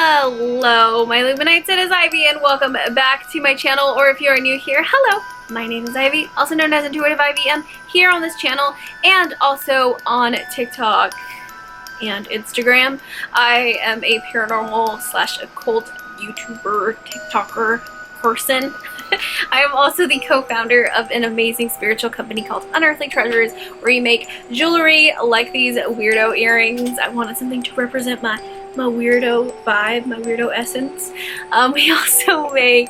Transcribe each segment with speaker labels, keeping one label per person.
Speaker 1: Hello, my Luminites, it is Ivy, and welcome back to my channel, or if you are new here, hello, my name is Ivy, also known as Intuitive Ivy, here on this channel, and also on TikTok and Instagram. I am a paranormal / occult YouTuber, TikToker person. I am also the co-founder of an amazing spiritual company called Unearthly Treasures, where you make jewelry like these weirdo earrings. I wanted something to represent my weirdo vibe, my weirdo essence. We also make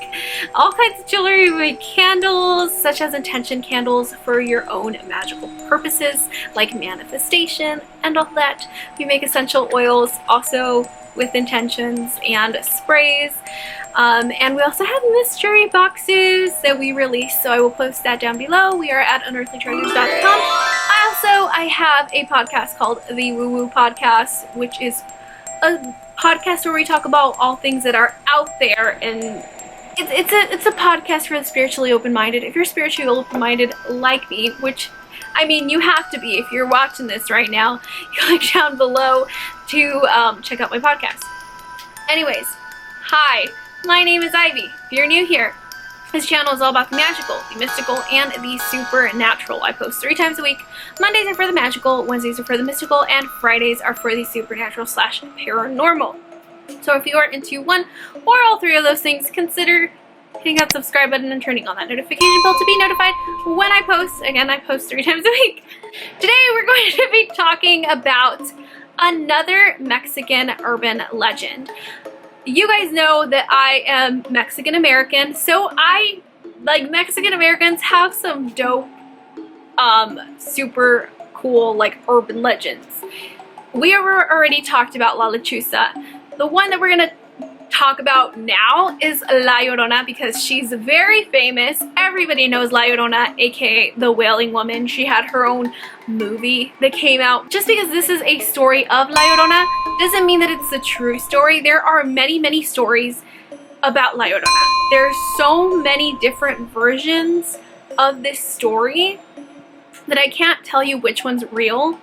Speaker 1: all kinds of jewelry. We make candles, such as intention candles for your own magical purposes, like manifestation and all that. We make essential oils, also with intentions, and sprays. And we also have mystery boxes that we release, so I will post that down below. We are at unearthlytreasures.com. I have a podcast called The Woo Woo Podcast, which is a podcast where we talk about all things that are out there, and it's a podcast for the spiritually open-minded. If you're spiritually open-minded like me, which I mean you have to be if you're watching this right now, click down below to check out my podcast. Anyways, hi, my name is Ivy. If you're new here, this channel is all about the magical, the mystical, and the supernatural. I post 3 times a week. Mondays are for the magical, Wednesdays are for the mystical, and Fridays are for the supernatural / paranormal. So if you are into one or all 3 of those things, consider hitting that subscribe button and turning on that notification bell to be notified when I post. Again, I post 3 times a week. Today we're going to be talking about another Mexican urban legend. You guys know that I am Mexican American, so Mexican Americans have some dope, super cool, urban legends. We have already talked about La Lechuza. The one that we're gonna talk about now is La Llorona, because she's very famous. Everybody knows La Llorona, aka the Wailing Woman. She had her own movie that came out. Just because this is a story of La Llorona doesn't mean that it's the true story. There are many stories about La Llorona. There's so many different versions of this story that I can't tell you which one's real,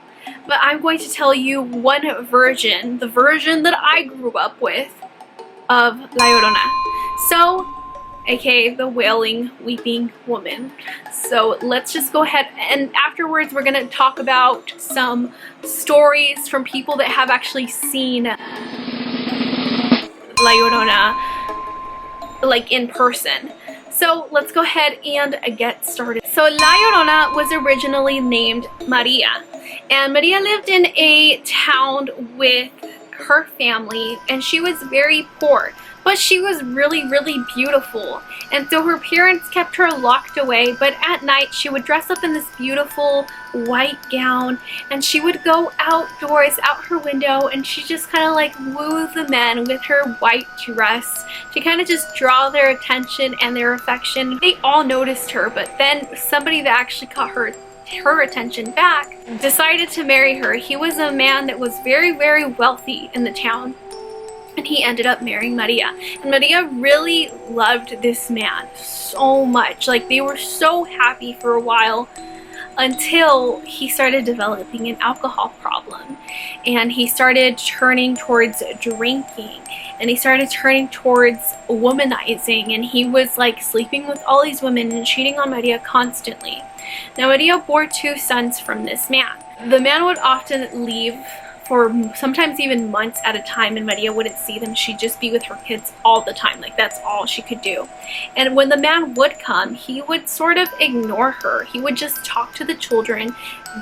Speaker 1: but I'm going to tell you one version, the version that I grew up with, of La Llorona. So, aka the Wailing Weeping Woman. So let's just go ahead, and afterwards we're gonna talk about some stories from people that have actually seen La Llorona in person. So let's go ahead and get started. So La Llorona was originally named Maria, and Maria lived in a town with her family, and she was very poor, but she was really beautiful, and so her parents kept her locked away. But at night she would dress up in this beautiful white gown, and she would go outdoors out her window, and she just kind of woo the men with her white dress to kind of just draw their attention and their affection. They all noticed her, but then somebody that actually caught her attention back decided to marry her. He was a man that was very wealthy in the town, and he ended up marrying Maria. And Maria really loved this man so much. They were so happy for a while, until he started developing an alcohol problem, and he started turning towards drinking, and he started turning towards womanizing, and he was sleeping with all these women and cheating on Maria constantly. Now Maria bore 2 sons from this man. The man would often leave for sometimes even months at a time, and Maria wouldn't see them. She'd just be with her kids all the time. That's all she could do. And when the man would come, he would sort of ignore her. He would just talk to the children,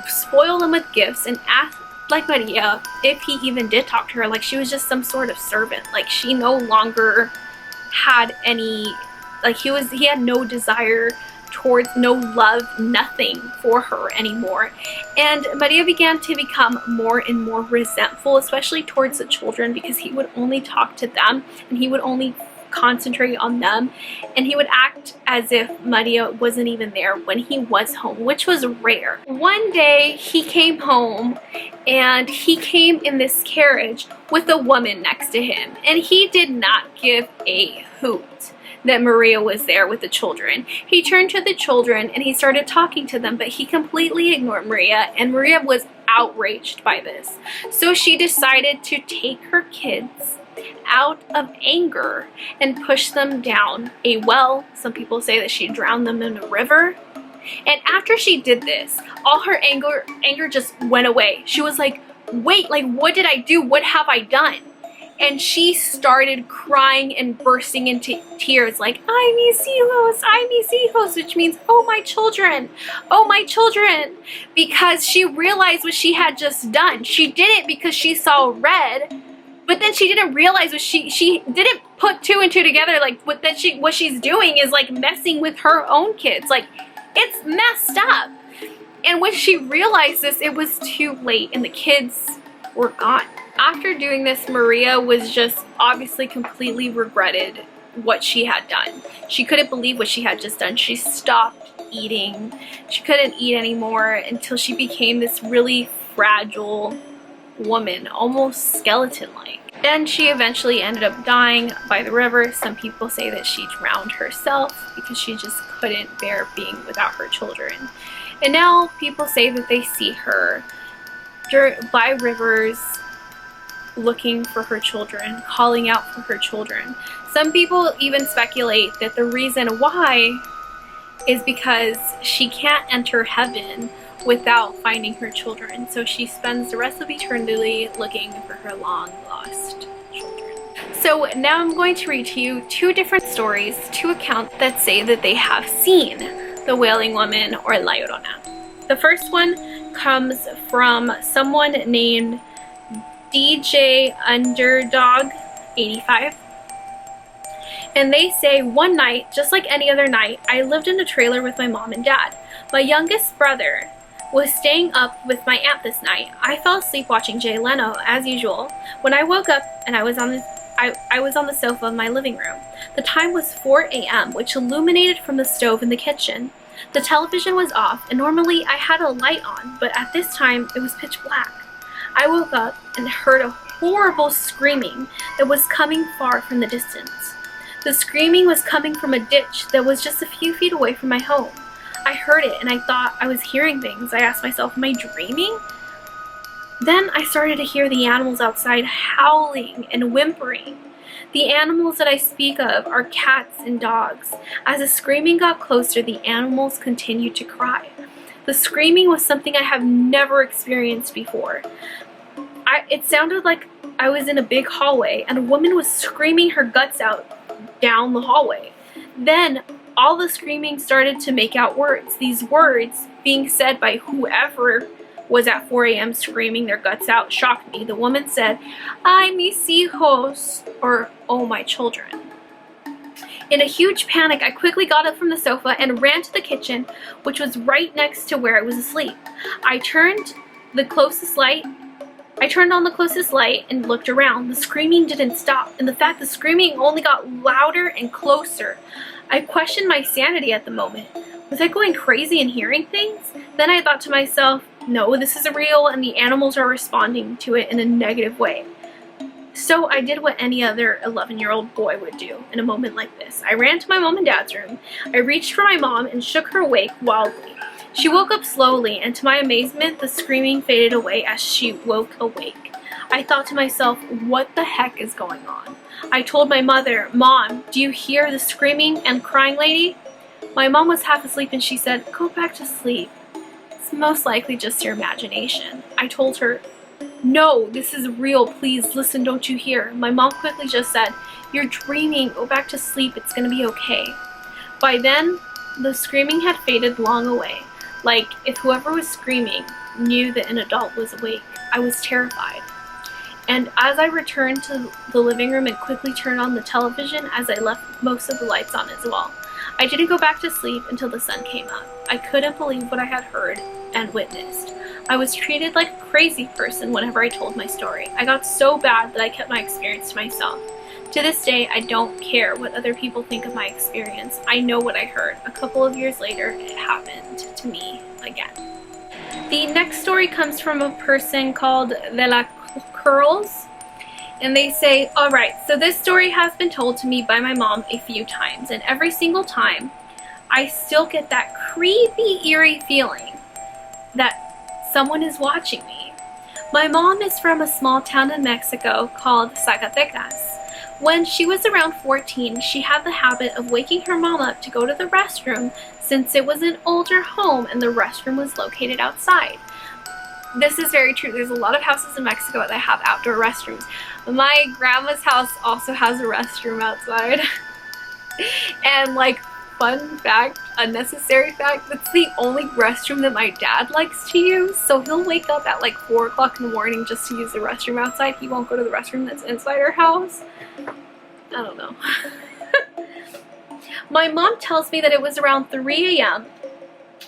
Speaker 1: spoil them with gifts, and ask Maria if he even did talk to her, she was just some sort of servant. She no longer had any, he had no desire towards, no love, nothing for her anymore. And Maria began to become more and more resentful, especially towards the children, because he would only talk to them and he would only concentrate on them, and he would act as if Maria wasn't even there when he was home, which was rare. One day he came home, and he came in this carriage with a woman next to him, and he did not give a hoot that Maria was there with the children. He turned to the children and he started talking to them, but he completely ignored Maria, and Maria was outraged by this. So she decided to take her kids out of anger and pushed them down a well. Some people say that she drowned them in a river. And after she did this, all her anger just went away. She was like, wait, like, what did I do? What have I done? And she started crying and bursting into tears like, "Ay, mis hijos, ay, mis hijos," which means, "Oh, my children, oh, my children," because she realized what she had just done. She did it because she saw red, but then she didn't realize what she didn't put two and two together, like what she's doing is like messing with her own kids. Like, it's messed up. And when she realized this, it was too late and the kids were gone. After doing this, Maria was just obviously completely regretted what she had done. She couldn't believe what she had just done. She stopped eating. She couldn't eat anymore until she became this really fragile woman, almost skeleton-like. Then she eventually ended up dying by the river. Some people say that she drowned herself because she just couldn't bear being without her children. And now people say that they see her by rivers, looking for her children, calling out for her children. Some people even speculate that the reason why is because she can't enter heaven without finding her children. So she spends the rest of eternity looking for her long lost children. So now I'm going to read to you two different stories, two accounts that say that they have seen the Wailing Woman or La Llorona. The first one comes from someone named DJ Underdog 85, and they say, "One night, just like any other night, I lived in a trailer with my mom and dad. My youngest brother was staying up with my aunt this night. I fell asleep watching Jay Leno as usual. When I woke up and I was on the sofa of my living room. The time was 4 a.m., which illuminated from the stove in the kitchen. The television was off, and normally I had a light on, but at this time it was pitch black. I woke up and heard a horrible screaming that was coming far from the distance. The screaming was coming from a ditch that was just a few feet away from my home. I heard it and I thought I was hearing things. I asked myself, am I dreaming? Then I started to hear the animals outside howling and whimpering. The animals that I speak of are cats and dogs. As the screaming got closer, the animals continued to cry. The screaming was something I have never experienced before. It sounded like I was in a big hallway and a woman was screaming her guts out down the hallway. Then all the screaming started to make out words. These words being said by whoever was at 4 a.m. screaming their guts out shocked me. The woman said, "Ay, mis hijos," or "Oh, my children." In a huge panic, I quickly got up from the sofa and ran to the kitchen, which was right next to where I was asleep. I turned on the closest light and looked around. The screaming didn't stop, and the fact the screaming only got louder and closer. I questioned my sanity at the moment. Was I going crazy and hearing things? Then I thought to myself, no, this is real and the animals are responding to it in a negative way. So I did what any other 11-year-old boy would do in a moment like this. I ran to my mom and dad's room. I reached for my mom and shook her awake wildly. She woke up slowly, and to my amazement, the screaming faded away as she woke awake. I thought to myself, what the heck is going on? I told my mother, "Mom, do you hear the screaming and crying lady?" My mom was half asleep and she said, "Go back to sleep. It's most likely just your imagination." I told her, "No, this is real. Please listen, don't you hear?" My mom quickly just said, "You're dreaming. Go back to sleep. It's gonna be okay." By then, the screaming had faded long away. Like if whoever was screaming knew that an adult was awake. I was terrified. And as I returned to the living room and quickly turned on the television, as I left most of the lights on as well, I didn't go back to sleep until the sun came up. I couldn't believe what I had heard and witnessed. I was treated like a crazy person whenever I told my story. I got so bad that I kept my experience to myself. To this day, I don't care what other people think of my experience. I know what I heard. A couple of years later, it happened to me again. The next story comes from a person called De La Curls, and they say, "Alright, so this story has been told to me by my mom a few times, and every single time, I still get that creepy, eerie feeling that someone is watching me. My mom is from a small town in Mexico called Zacatecas. When she was around 14, she had the habit of waking her mom up to go to the restroom since it was an older home and the restroom was located outside. This is very true. There's a lot of houses in Mexico that have outdoor restrooms. My grandma's house also has a restroom outside. And like, fun fact, unnecessary fact, that's the only restroom that my dad likes to use. So he'll wake up at like 4 o'clock in the morning just to use the restroom outside. He won't go to the restroom that's inside our house. I don't know. My mom tells me that it was around 3 a.m.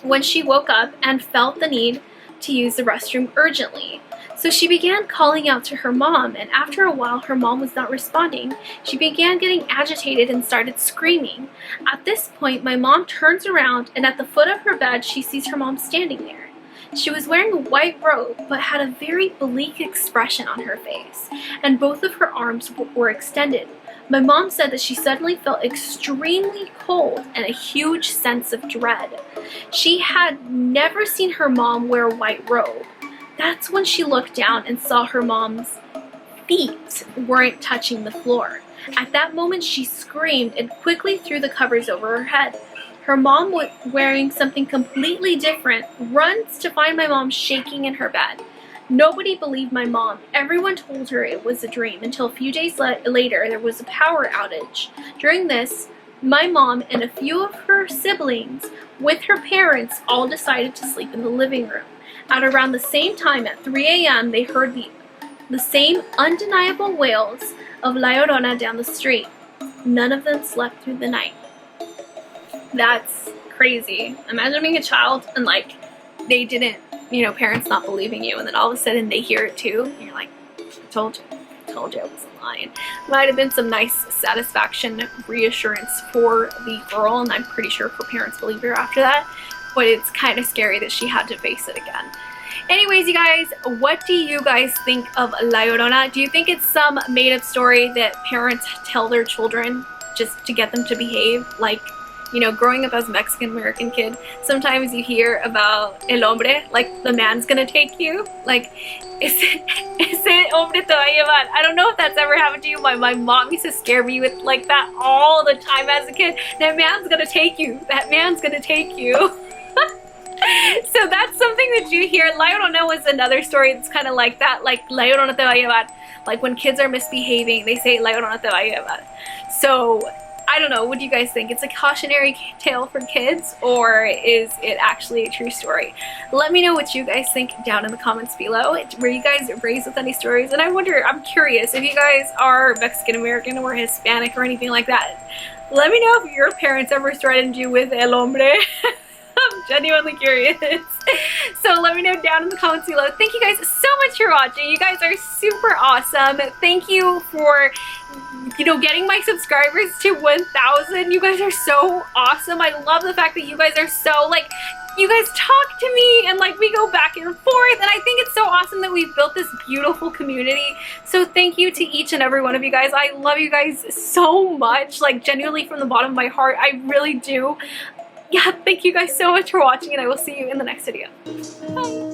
Speaker 1: when she woke up and felt the need to use the restroom urgently. So she began calling out to her mom, and after a while her mom was not responding. She began getting agitated and started screaming. At this point, my mom turns around, and at the foot of her bed she sees her mom standing there. She was wearing a white robe but had a very bleak expression on her face, and both of her arms were extended. My mom said that she suddenly felt extremely cold and a huge sense of dread. She had never seen her mom wear a white robe. That's when she looked down and saw her mom's feet weren't touching the floor. At that moment, she screamed and quickly threw the covers over her head. Her mom, wearing something completely different, runs to find my mom shaking in her bed. Nobody believed my mom. Everyone told her it was a dream until a few days later there was a power outage. During this, my mom and a few of her siblings with her parents all decided to sleep in the living room. At around the same time, at 3 a.m., they heard the same undeniable wails of La Llorona down the street. None of them slept through the night. That's crazy. Imagine being a child and like they didn't, parents not believing you, and then all of a sudden they hear it too, and you're like, I told you I wasn't lying. Might have been some nice satisfaction, reassurance for the girl, and I'm pretty sure her parents believed her after that, but it's kind of scary that she had to face it again. Anyways, you guys, what do you guys think of La Llorona? Do you think it's some made-up story that parents tell their children just to get them to behave? Like, growing up as a Mexican-American kid, sometimes you hear about el hombre, like the man's gonna take you. Like, ese hombre te va a llevar. I don't know if that's ever happened to you. My mom used to scare me with like that all the time as a kid. That man's gonna take you. That man's gonna take you. So that's something that you hear. La Llorona was another story that's kind of like that. Like, La Llorona te va a llevar. Like when kids are misbehaving, they say La Llorona te va a llevar. So I don't know, what do you guys think? It's a cautionary tale for kids, or is it actually a true story? Let me know what you guys think down in the comments below. Were you guys raised with any stories? And I'm curious, if you guys are Mexican American or Hispanic or anything like that, let me know if your parents ever threatened you with el hombre. I'm genuinely curious. So let me know down in the comments below. Thank you guys so much for watching. You guys are super awesome. Thank you for, getting my subscribers to 1,000. You guys are so awesome. I love the fact that you guys are so, you guys talk to me and we go back and forth, and I think it's so awesome that we've built this beautiful community. So thank you to each and every one of you guys. I love you guys so much, genuinely from the bottom of my heart. I really do. Yeah, thank you guys so much for watching, and I will see you in the next video. Bye.